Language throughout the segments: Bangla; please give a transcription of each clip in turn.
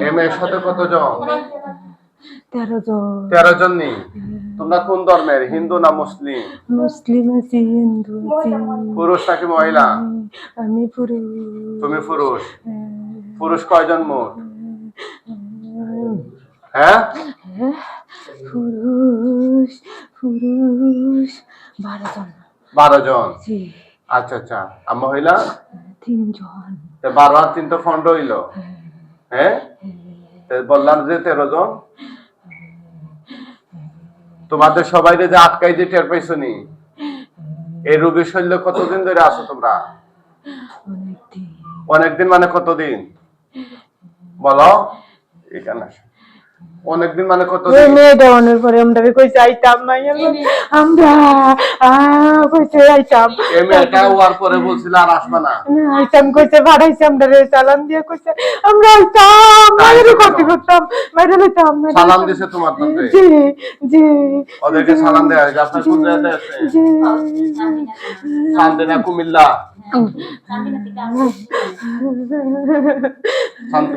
এই মেয়ের সাথে কতজন? 13 জন। 13 জন নেই। তোমরা কোন ধর্মের, হিন্দু না মুসলিম? মুসলিম আছি, হিন্দু আছি। পুরুষ নাকি মহিলা? আমি পুরুষ। তুমি পুরুষ? পুরুষ কয়জন মোট? হ্যাঁ, পুরুষ পুরুষ 12 জন। 12 জন। জি। আচ্ছা আচ্ছা। আর মহিলা? 3 জন। 12 আর 3 তো ফন্ড হইল। হ্যাঁ, বললাম যে 13 জন। তোমাদের সবাই যে আটকাই দিয়ে টের পাইছো নি? এই রোগীর শরীরে কতদিন ধরে আছো তোমরা? অনেকদিন। মানে কতদিন বলো? এখানে অনেকদিন মানে কতদিন? মেয়ে দেওয়ানোর পরে আমরা কই যাইতাম আমরা কইছে যাইতাম। এই মেয়েটা হওয়ার পরে বলছিল আর আসবে না। আইতাম কইছে, ভাড়াইছে আমরা চালান দিয়ে কইছে আমরা আইতাম, মায়েরও ক্ষতি করতাম, মায়ের লইতাম। সালাম দিছে তোমার তরফে? জি জি। ওদেরকে সালাম দেয়া হয়েছে। আপনার কোন জায়গাতে আছে? সান্দিনা, কুমিল্লা।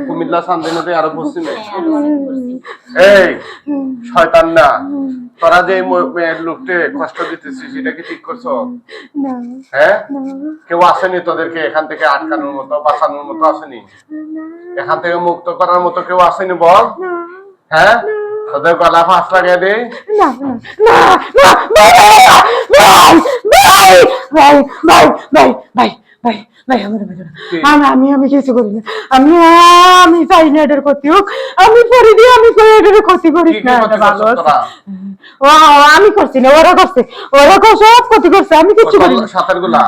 কুমিল্লা সান্দিনাতে আরো পশ্চিমে। এই শয়তান না, তোরা যে মেয়ের লোককে কষ্ট দিতেছিস সেটা কি ঠিক করছো? হ্যাঁ, কেউ আসেনি তোদেরকে এখান থেকে আটকানোর মতো, বাঁচানোর মতো আসেনি? এখান থেকে মুক্ত করার মতো কেউ আসেনি বল? হ্যাঁ, তোদের গলা ফাঁস লাগিয়ে দে। আমি কিছু করি না। আমি চাই না এটার ক্ষতি হোক। আমি পরে দিয়ে আমি এটার ক্ষতি করিস না। ভালো আমি করছি না, ওরা করছে। ওরা সব ক্ষতি করছে, আমি কিছু করি না। সাঁতার গুলা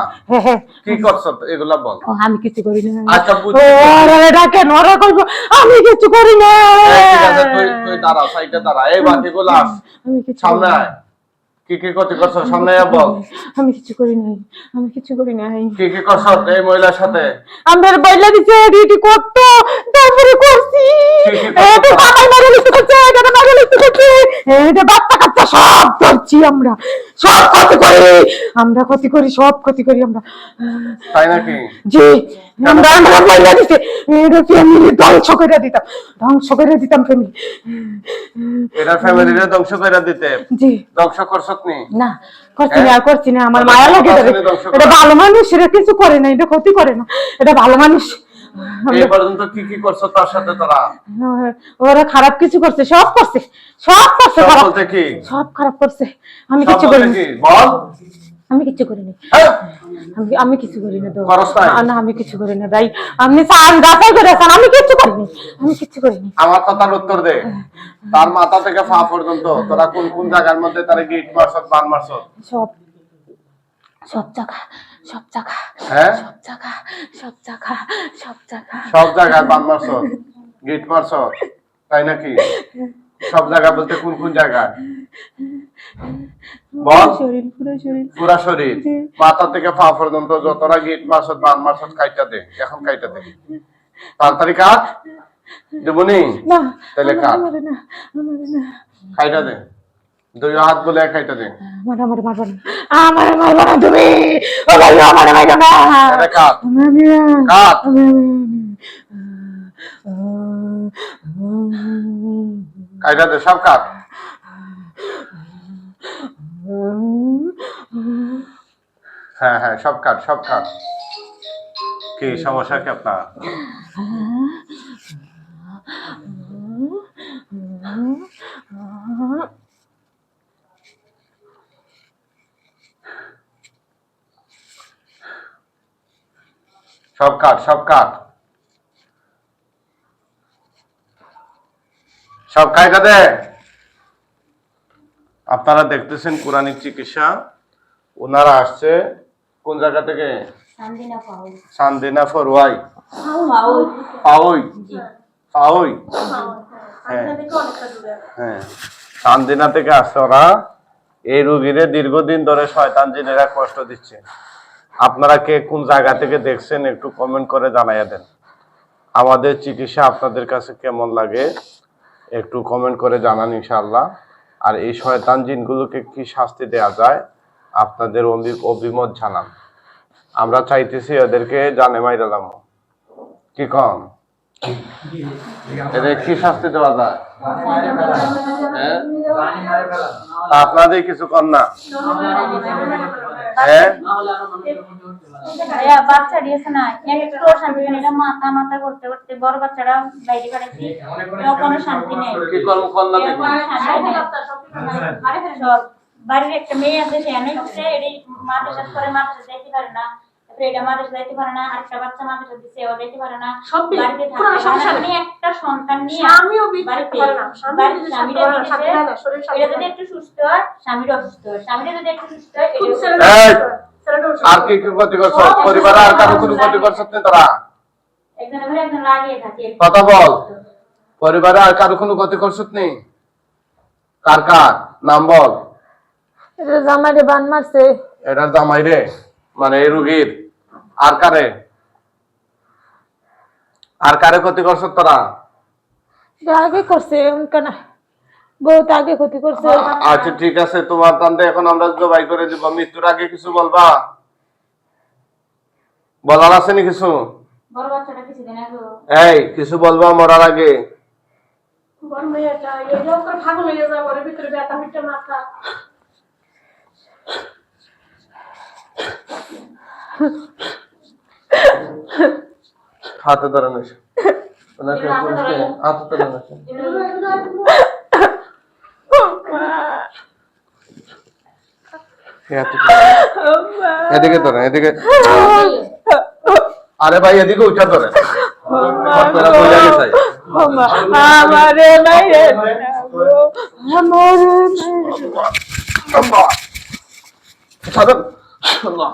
কি করছো এগুলা বল? আমি কিছু করি না। আচ্ছা, ওরা ডাকেন, ওরা কইব আমি কিছু করি না। ঠিক আছে, তুই দাঁড়া, সাইডে দাঁড়া। এই বাকিগুলো সামনে আয়। কি কি ক্ষতি করছো সামনে আয় বল। আমি কিছু করি নাই, আমি কিছু করি নাই। কি কি করছো এই মহিলার সাথে? আমার বাইলা দিছে ডিউটি করতে, তারপরে করছি। এটা বাবাই মারা লিখতে করছে, এটা মারা লিখতে করছে, এটা বাচ্চা কাচ্চা সব করছি আমরা। সব ক্ষতি করি আমরা, ক্ষতি করি, সব ক্ষতি করি আমরা। তাই নাকি? জি। আমরা বাইলা দিছে এটা ফ্যামিলি ধ্বংস করে দিতাম, ধ্বংস করে দিতাম ফ্যামিলি। এটা ফ্যামিলিরে ধ্বংস করে দিতে? জি। ধ্বংস করছত নি? না করছি না, করছি না। আমার মায়া লাগে। এটা ভালো মানুষ, এটা কিছু করে না, এটা ক্ষতি করে না, এটা ভালো মানুষ। এই পর্যন্ত কি কি করছো তার সাথে তোরা? ওরা খারাপ কিছু করছে, সব করছে, সব করছে খারাপ। বলতে কি? সব খারাপ করছে। আমি কিছু করি না। বল। আমি কিছু করি না। আমি কিছু করি না। না আমি কিছু করি না ভাই। আপনি যাচাই করে আছেন, আমি কিছু করিনি, আমি কিছু করিনি। আমার কথার উত্তর দে। তার মাথা থেকে পা পর্যন্ত তোরা কোন কোন জায়গার মধ্যে তারে গিট মারছত, বান মারছত? সব সব জায়গা, সব জায়গা, হ্যাঁ, সব জায়গা, সব জায়গা, সব জায়গা, সব জায়গায় বান মারছত, গিট মারছত, তাই নাকি? সব জায়গা বলতে কোন কোন জায়গায় বল? শরীর, পুরো শরীর, পুরা শরীর, মাথা থেকে পা পর্যন্ত যতটা গিট মারছত, বান মারছত, কাইটা দে। এখন কাইটা দে, তাড়াতাড়ি কাট। দেবনি? না তাহলে কাট, না কাইটা দে। দুই হাত বলে কাইটা দে। মারবা না তুমি। ও ভাই আমারে মারবা না। আরে কাট, কাট। কাইটা দে, সব কাট। হ্যাঁ হ্যাঁ, সব কাট, সব কাট। কি সমস্যা কি আপনার? সব কাট, সব কাট, সব কাইটা দে। আপনারা দেখতেছেন কোরআনিক চিকিৎসা। ওনারা আসছে কোন জায়গা থেকে? সান্দিনা ফরওয়াই, পাওই, পাওই। হ্যাঁ হ্যাঁ, সান্দিনা থেকে আসছে ওরা। এই রোগীরে দীর্ঘদিন ধরে শয়তান জিনেরা কষ্ট দিচ্ছে। আপনারা কে কোন জায়গা থেকে দেখছেন একটু কমেন্ট করে জানাইয়া দেন। আমাদের চিকিৎসা আপনাদের কাছে কেমন লাগে একটু কমেন্ট করে জানান ইনশাআল্লাহ। আর এই শয়তান জিনগুলোকে কি শাস্তি দেয়া যায় আপনাদের অভিমত জানান। আমরা চাইতেছি এদেরকে জানে মাইরালাম। কি কম? এদের কি শাস্তি দেওয়া যায়? হ্যাঁ? আপনাদের কিছু কর না। হ্যাঁ? বাচ্চা দিয়েছে না একটু শান্তি নেই, মাথা মাথা করতে করতে বড় বাচ্চারা বাইরে কাটাচ্ছি, কোনো শান্তি নেই। কি কর্ম করলাম? সব বাড়ির একটা মেয়ে আছে, সে অনেক হচ্ছে এটি মাদ্রাসা করে, মাদ্রাসা যাইতে পারে না, এটা মাদ্রাসা যাইতে পারে না, আরেকটা বাচ্চা মাদ্রাসা দিচ্ছে ও যাইতে পারে না, বাড়িতে থাকে না, একটা সন্তান নিয়ে বাড়িতে বাড়িতে স্বামীরা এটা যদি একটু সুস্থ হয়, স্বামীরা অসুস্থ হয়, স্বামীরা যদি একটু সুস্থ হয়, আর কি কি ক্ষতি করছো? পরিবারে আর কারো কোনো ক্ষতি করছো না তোরা? একজন ধরে একজন লাগিয়ে থাকে। কথা বল। পরিবারে আর কারো কোনো ক্ষতি করছো নি? কার কার নাম বল? এটা জামাইরে বান মারছে। এটা জামাই রে, মানে এই রোগীর। আর কারে? আর কারে ক্ষতি করছো তোরা? আগে করছে কেন বহুত আগে ক্ষতি করছে। আচ্ছা ঠিক আছে, তোমার তান্তে এখন আমরা জবাই করে দিব। মৃত্যুর আগে কিছু বলবা? বলার আছে নি কিছু? বড় বাচ্চাটা কিছুদিন আগে এই কিছু বলবা মরার আগে? বড় মেয়েটা এই লোক করে পাগল হয়ে যাবে, ওর ভিতরে ব্যথা পিঠে মাথা। হাতে ধরে নিস। ওনাকে পুলিশকে হাতে ধরে নিস। এদিকে ধরে, এদিকে। আরে ভাই এদিকে উঠা ধরে। আমারে মাইরে আমারে সাধন আল্লাহ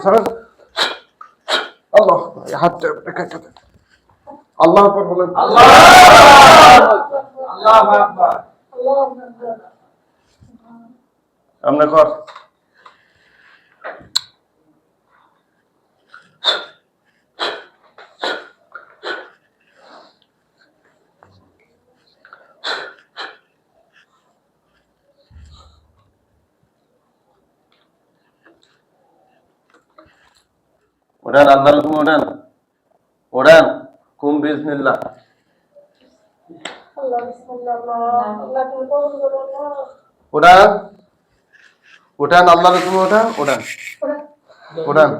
সাধন আল্লাহ হাত কেটে দে। আল্লাহ আকবার বলেন। আল্লাহ আকবার। আমরা কর। ওড়ান আল্লাহর হুকুম, ওড়ান ওড়ান কুম বিসমিল্লাহ। আল্লাহ বিসমিল্লাহ, আল্লাহ তুমি কবুল করো আল্লাহ। ওড়ান ওড়ান আল্লাহর হুকুম, ওড়ান ওড়ান ওড়ান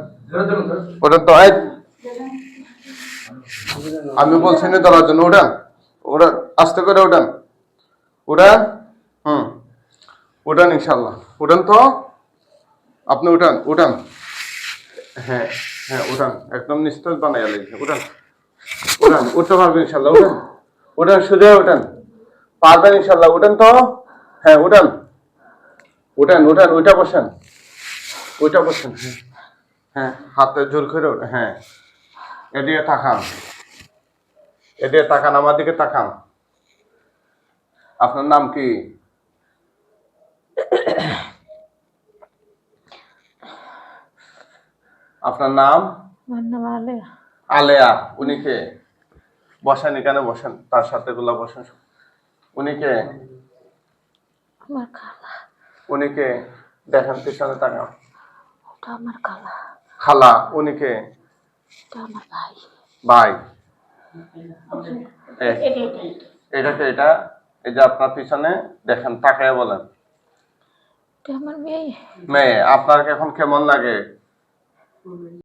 ওড়ান তো আয়। আমি বলছি না ধরার জন্য। ওড়ান ওড়ান আস্তে করে ওড়ান ওড়ান। ওড়ান ইনশাল্লাহ। ওড়ান তো আপনি উঠান উঠান। হ্যাঁ হ্যাঁ উঠান, একদম নিশ্চয় বানাইয়া লেগেছে। উঠান উঠান, উঠতে পারবেন ইনশাল্লাহ। উঠান উঠান, সোজা উঠান, পারবেন ইনশাল্লাহ। উঠান তো, হ্যাঁ উঠান উঠান উঠান। ওইটা বসেন, ওইটা বসেন। হ্যাঁ হ্যাঁ হাতে জোর করে ওঠে। হ্যাঁ এদিকে তাকান, এদিকে তাকান, আমার দিকে তাকান। আপনার নাম কি? আপনার নাম? আলেয়া। আলেয়া। উনি কে? বসেন এখানে, বসেন তার সাথে গুলা বসেন। উনি কে? আমার খালা। উনি কে? দেখেন পিছনে তাকান। ওটা আমার খালা। খালা। উনি কে? এটা আমার ভাই। ভাই। এটা কে? এটা এই যে আপনার পিছনে দেখেন, তাকায় বলেন। এটা আমার মেয়ে। মেয়ে। আপনার এখন কেমন লাগে?